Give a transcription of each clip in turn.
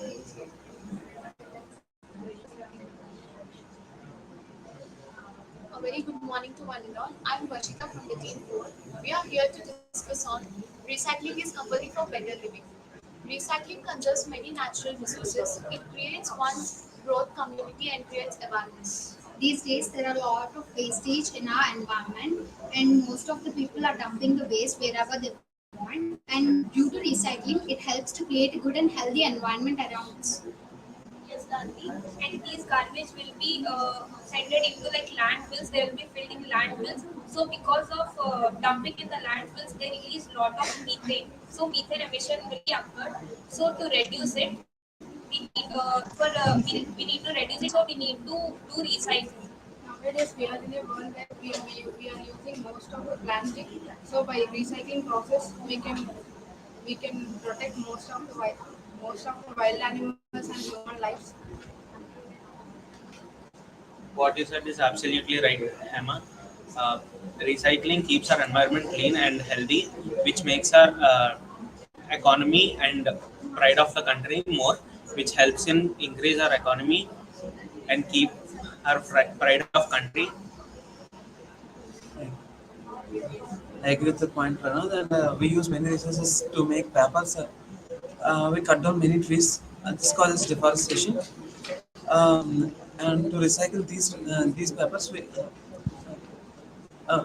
A very good morning to one and all. I'm Varshita from the team 4. We are here to discuss on recycling is company for better living. Recycling conserves many natural resources. It creates one's growth community and creates awareness. These days, there are a lot of wastage in our environment, and most of the people are dumping the waste wherever they want. And due to recycling, it helps to create a good and healthy environment around us. Yes, Gandhi. And these garbage will be sent into like landfills. They will be filled in landfills. So because of dumping in the landfills, there is lot of methane. So methane emission will be occurred. So to reduce it, we need to reduce it. So we need to do recycling. Nowadays, we are in a world where we are using most of the plastic. So by recycling process, we can protect most of the wild animals and human lives. What you said is absolutely right, Emma. Recycling keeps our environment clean and healthy, which makes our economy and pride of the country more, which helps in increase our economy and keep our pride of country. I agree with the point, Pranav, that we use many resources to make papers. We cut down many trees, and this causes deforestation. And to recycle these papers, uh,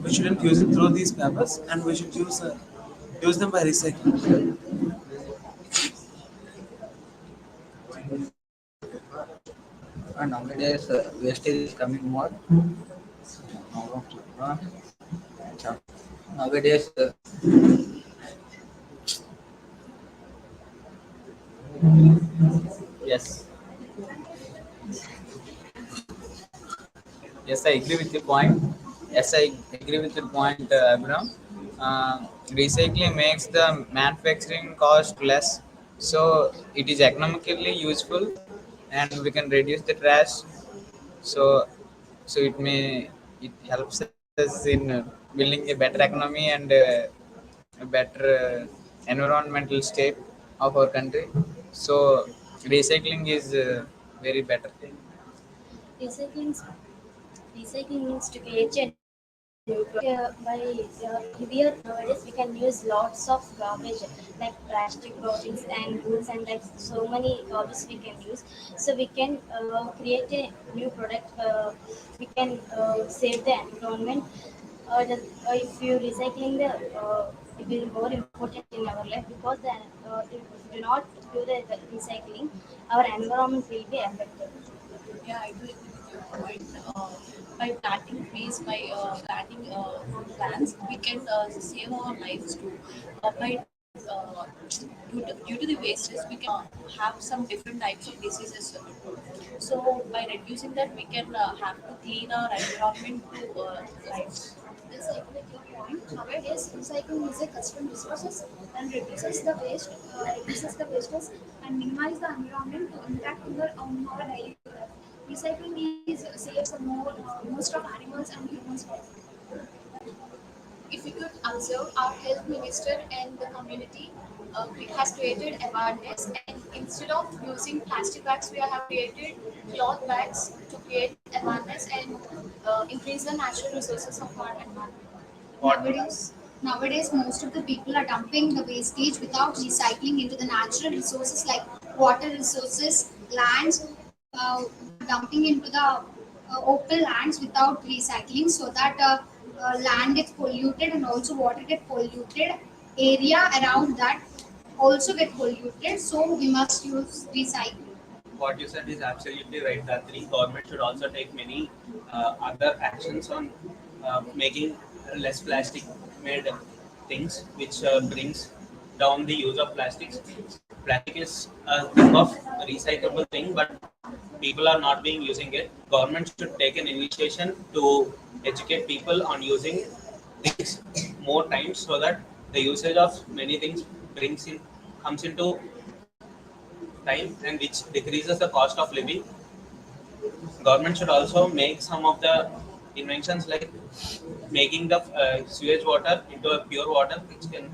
we shouldn't use it through these papers, and we should use them by recycling. And nowadays, wastage is coming more. Uh, Nowadays, Yes, yes, I agree with your point. Yes, I agree with your point, Abram. Recycling makes the manufacturing cost less, so it is economically useful, and we can reduce the trash. So, so it helps us in building a better economy and a better environmental state of our country. So, recycling is very better thing. Recycling, recycling means to create a new product. Here nowadays we can use lots of garbage like plastic bottles and goods and like so many garbage we can use. So we can create a new product. We can save the environment. If you recycling it will be more important in our life because if we do not do the recycling, our environment will be affected. Yeah, I do agree with your point. By planting trees, by planting plants, we can save our lives too. Due to the wastes, we can have some different types of diseases. So by reducing that, we can have to clean our environment to lives. Yes, I agree with your point. Nowadays, recycling is a custom resources and reduces the wastes and minimize the environment to impact on our daily life. Recycling is saves most of animals and humans' life. If we could observe, our health minister and the community has created awareness, and instead of using plastic bags, we have created cloth bags to create awareness and increase the natural resources of our environment. Nowadays, most of the people are dumping the wastage without recycling into the natural resources like water resources, lands. They are dumping into the open lands without recycling, so that land gets polluted and also water gets polluted. Area around that also get polluted. So we must use recycling. What you said is absolutely right, Datri. Government should also take many other actions on making less plastic made things, which brings down the use of plastics. Plastic is a thing of recyclable thing, but people are not being using it. Government should take an initiation to educate people on using things more times, so that the usage of many things comes into time, and which decreases the cost of living. Government should also make some of the inventions like making the sewage water into a pure water, which can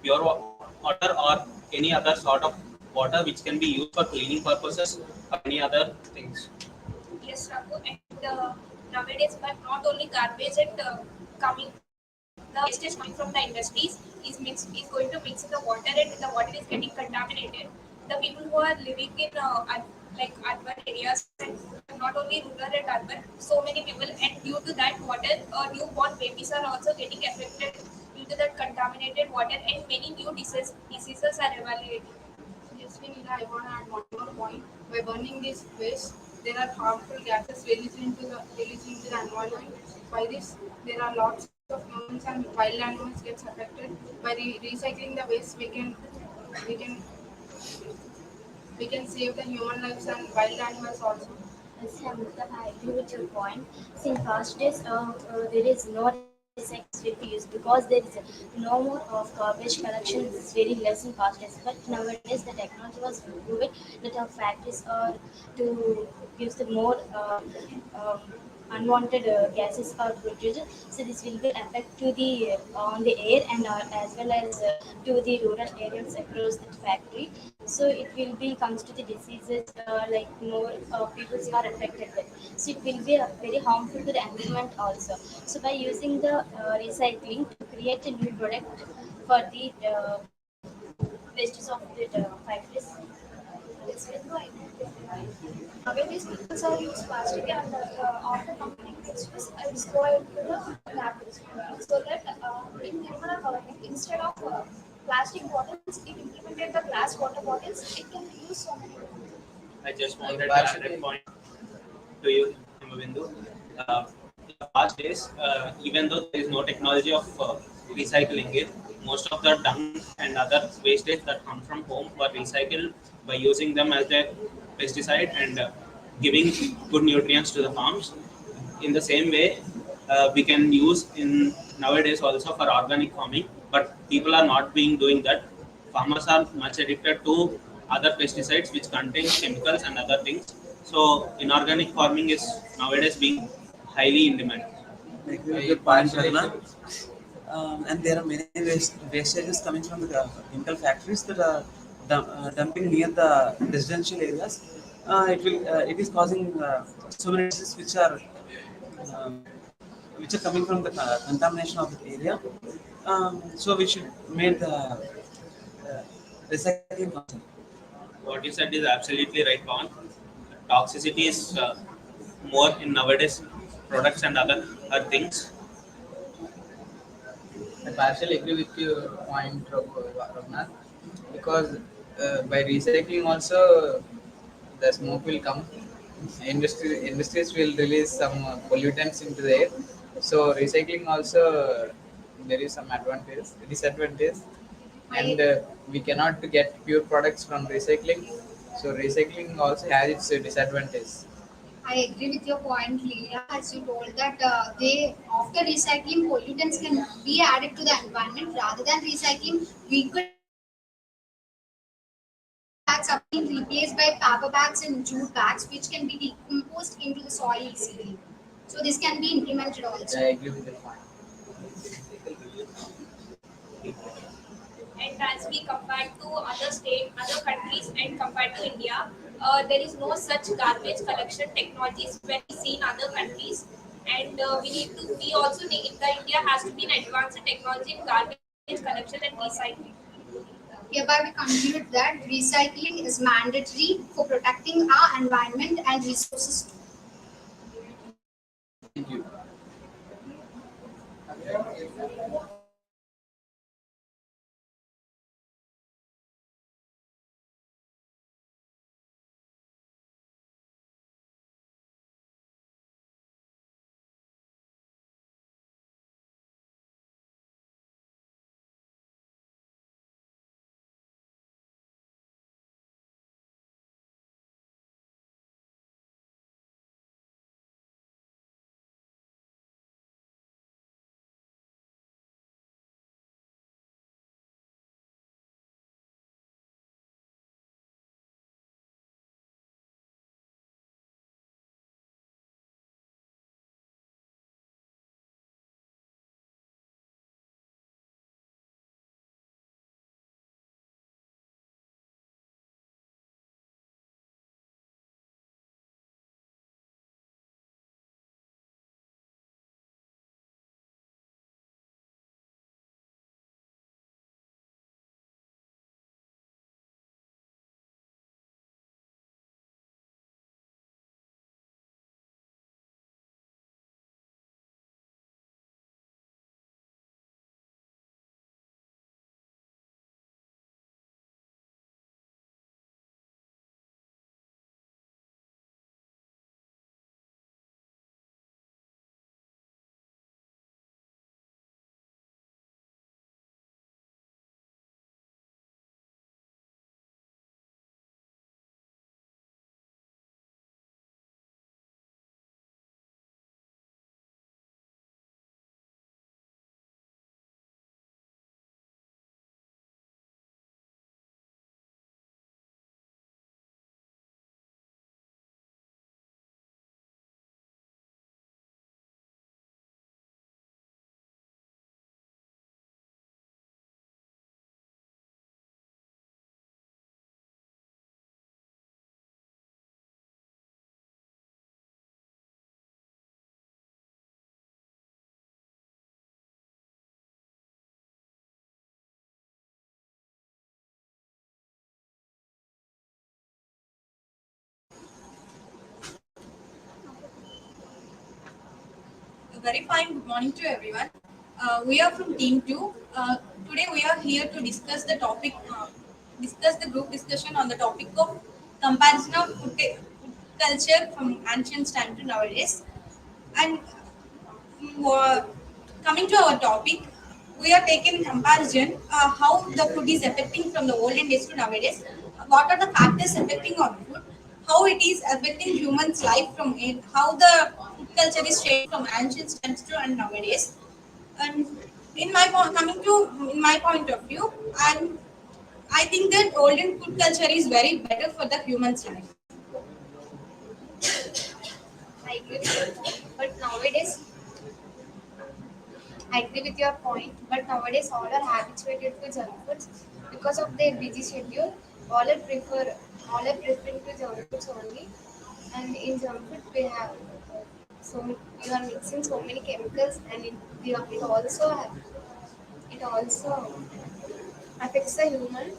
water or any other sort of water which can be used for cleaning purposes or any other things. Yes, Raghu, and nowadays, but not only garbage and coming, the wastage coming from the industries is going to mix in the water, and the water is getting contaminated. The people who are living in like urban areas, and not only rural and urban, so many people, and due to that water, newborn babies are also getting affected due to that contaminated water, and many new diseases are evaluated. Yes, Vinila, I want to add one more point. By burning this waste, there are harmful gases released into the environment. By this, there are lots of humans and wild animals gets affected. By recycling the waste, we can we can save the human lives and wild animals also. Yes, Hamilton, I agree with your point. See, in past days, there is no recycling will be used because there is no more of garbage collection is very less in past days. But nowadays, the technology was improved that our factories are to use the more unwanted gases are produced. So this will be affect to the on the air and as well as to the rural areas across the factory. So it will be comes to the diseases like more people are affected with. So it will be very harmful to the environment also. So by using the recycling to create a new product for the wastes of the factories. Yes, when do I nowadays people are use plastic and after completing it's go into the napkins. So that in Nirmala government instead of plastic bottles, it implemented the glass water bottles. It can use so many. I just wanted to add a point to you, Himabindu. In the past days, even though there is no technology of recycling it, most of the dung and other wastage that come from home were recycled by using them as a pesticide and giving good nutrients to the farms. In the same way, we can use in nowadays also for organic farming, but people are not being doing that. Farmers are much addicted to other pesticides which contain chemicals and other things. So inorganic farming is nowadays being highly in demand. I agree with your point, Raghunath. And there are many wastages coming from the chemical factories that are dumping near the residential areas. It is causing so many diseases um, which are coming from the contamination of the area. So we should make the recycling concept. What you said is absolutely right, Pawan. Toxicity is more in nowadays products and other things. I partially agree with your point, Raghunath, because by recycling also the smoke will come. Industries will release some pollutants into the air. So recycling also there is some disadvantage, and we cannot get pure products from recycling. So recycling also has its disadvantage. I agree with your point, Leela, as you told that they after recycling pollutants can be added to the environment rather than recycling. We could bags are being replaced by paper bags and jute bags, which can be decomposed into the soil easily. So this can be implemented also. I agree with the point. And as we compare to other other countries, and compared to India, there is no such garbage collection technologies when we see in other countries. And we also need, the India has to be an advanced technology in garbage collection and recycling. Hereby we conclude that recycling is mandatory for protecting our environment and resources. Thank you. Very fine. Good morning to everyone. We are from Team 2. Today we are here to discuss the topic, discuss the group discussion on the topic of comparison of food culture from ancient time to nowadays. And uh, coming to our topic, we are taking comparison how the food is affecting from the olden days to nowadays. What are the factors affecting on food? How it is affecting humans' life from it? How the food culture is changing from ancient times to and nowadays? And coming to in my point of view, and I think that olden food culture is very better for the human's life. I agree with your point. But nowadays, I agree with your point. But nowadays, all are habituated to junk foods because of their busy schedule. All are prefer all are preferring to junk foods only. And in junk food, we have so you are mixing so many chemicals, and it also affects the human.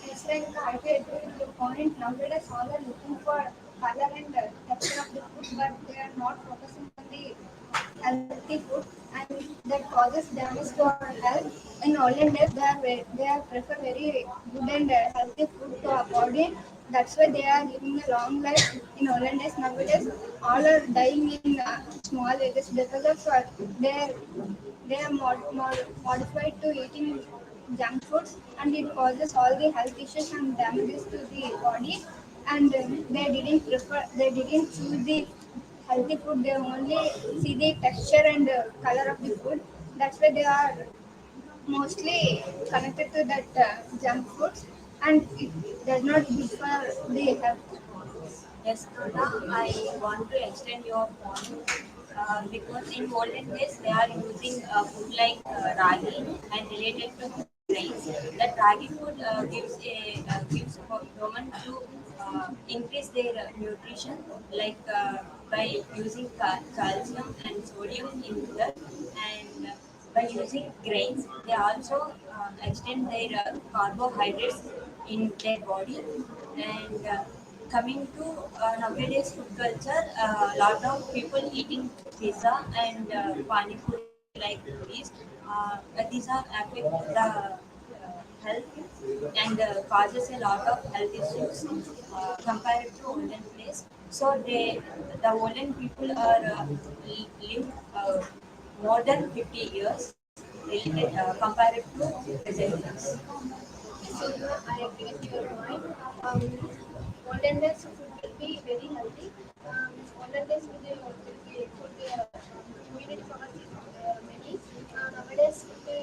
It's like I agree with your point. Nowadays, all are looking for color and texture of the food, but they are not focusing on the healthy food, and that causes damage to our health. In olden days, they are prefer very good and healthy food to our body. That's why they are living a long life in olden days. Nowadays, all are dying in small ages because of they they are modified to eating junk foods, and it causes all the health issues and damages to the body. And they didn't choose the healthy food. They only see the texture and color of the food. That's why they are mostly connected to that junk foods, and it does not good for the health. Yes, Anna, I want to extend your point because in olden days they are using food like ragi and related to grains. That ragi food gives for human to increase their nutrition, like by using calcium and sodium in that, and by using grains, they also extend their carbohydrates in their body. And coming to nowadays food culture, a lot of people eating pizza and pani puri like these. These are affect the health and causes a lot of health issues compared to olden days. So the olden people are live more than 50 years related compared to present days. So I agree with your point. Olden days food will be very healthy. Olden days food immunity power is many. Nowadays the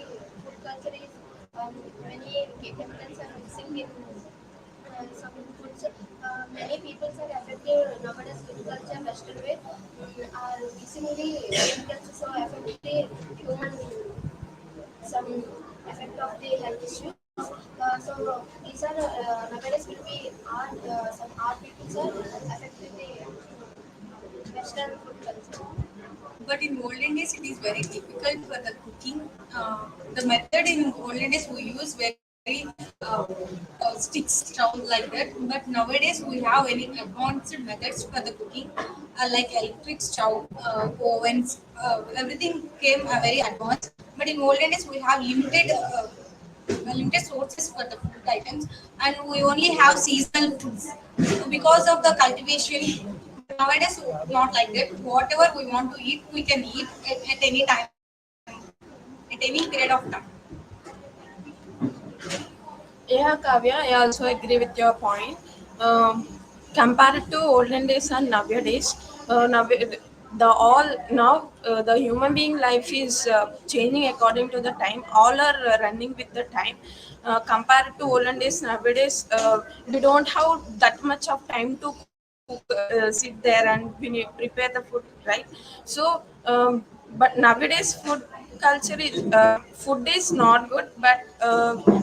food culture is many chemicals are mixing in some foods. Many people are affected nowadays food culture Western way are mixing the chemicals, so affect the human some effect of the health issues. So these are nowadays will be some our people are affected the Western food culture. But in olden days, it is very difficult for the cooking. The method in olden days we use very sticks, stove like that. But nowadays we have very advanced methods for the cooking, like electric stove, ovens. Everything came very advanced. But in olden days we have limited sources for the food items, and we only have seasonal foods. So because of the cultivation, but nowadays not like that. Whatever we want to eat, we can eat at any time, at any period of time. Yeah, Kavya, I also agree with your point. Um, Compared to olden days and nowadays, the human being life is changing according to the time. All are running with the time. Compared to olden days, nowadays we don't have that much of time to cook, sit there and prepare the food, right? So, but nowadays food is not good, but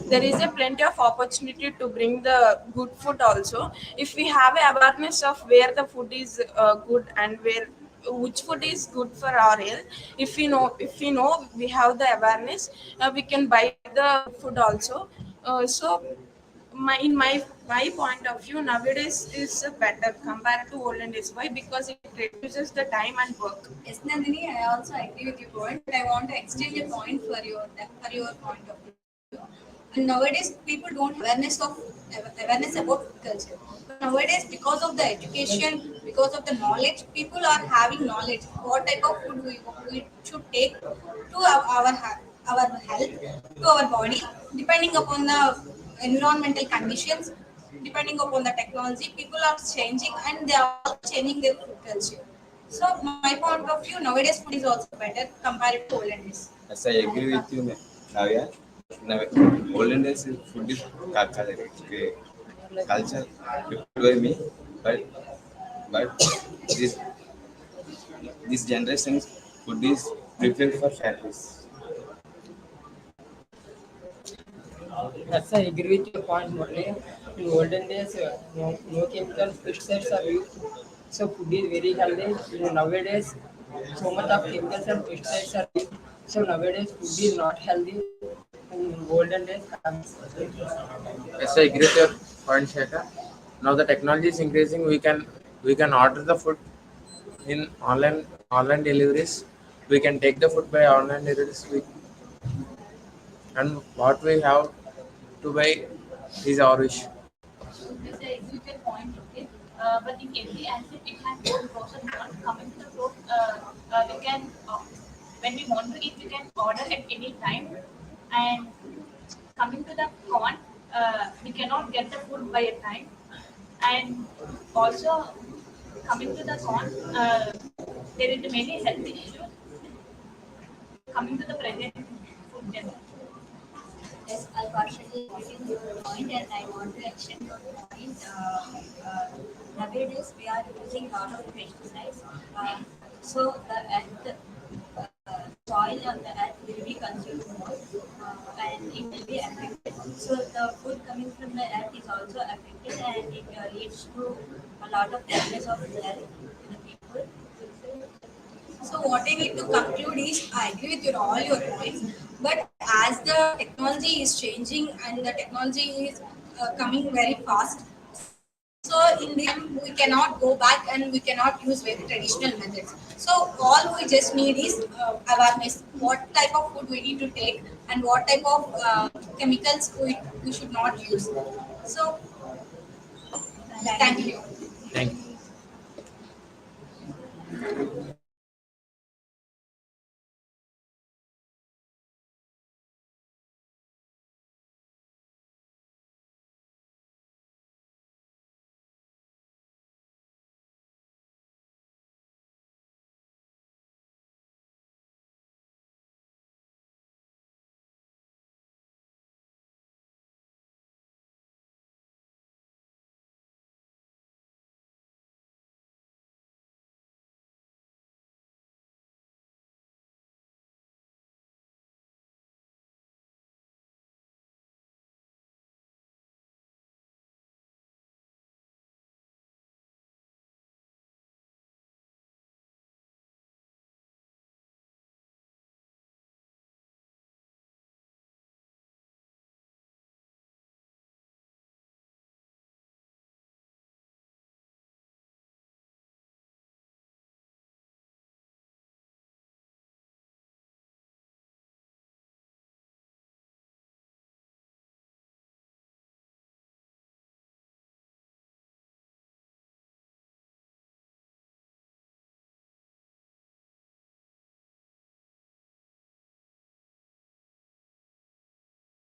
there is a plenty of opportunity to bring the good food also. If we have a awareness of where the food is good and where which food is good for our health, if we know we have the awareness, we can buy the food also. So in my my point of view, nowadays is better compared to olden days. Why? Because it reduces the time and work. Yes, Nandini, I also agree with your point, but I want to extend a point for your point of view. And nowadays, people don't have awareness about food culture. But nowadays, because of the education, because of the knowledge, people are having knowledge what type of food we should take to our health, to our body, depending upon the environmental conditions, depending upon the technology. People are changing and they are also changing their food culture. So my point of view, nowadays food is also better compared to olden days. Yes, I agree with you, Navya. Now, olden days food is culture prepared by me, but this this generation's food is prepared for families. Yes, I agree with your point, Murli. In olden days, no chemical pesticides are used, so food is very healthy. Nowadays, so much of chemicals and pesticides are used, so nowadays food is not healthy. In olden days, Yes, I agree with your point, Shekha. Now the technology is increasing. We can order the food in online deliveries. We can take the food by online deliveries. And what we have to buy is our wish. Yes, I agree with your point, okay. But in every aspect, it has both pros and cons. Coming to the pros, we can, when we want to eat, we can order at any time. And coming to the con, we cannot get the food by a time. And also, coming to the con, there is many health issues coming to the present food generation. Yes, I partially agree with your point, and I want to extend your point. Nowadays, we are using a lot of pesticides, so the soil on the earth will be consumed more, and it will be affected. So the food coming from the earth is also affected, and it leads to a lot of damage of health to the people. So what I need to conclude is I agree with all your points, but as the technology is changing and the technology is coming very fast, so in the end we cannot go back and we cannot use very traditional methods. So all we just need is awareness. What type of food we need to take and what type of chemicals we should not use. So thank you. Thank you.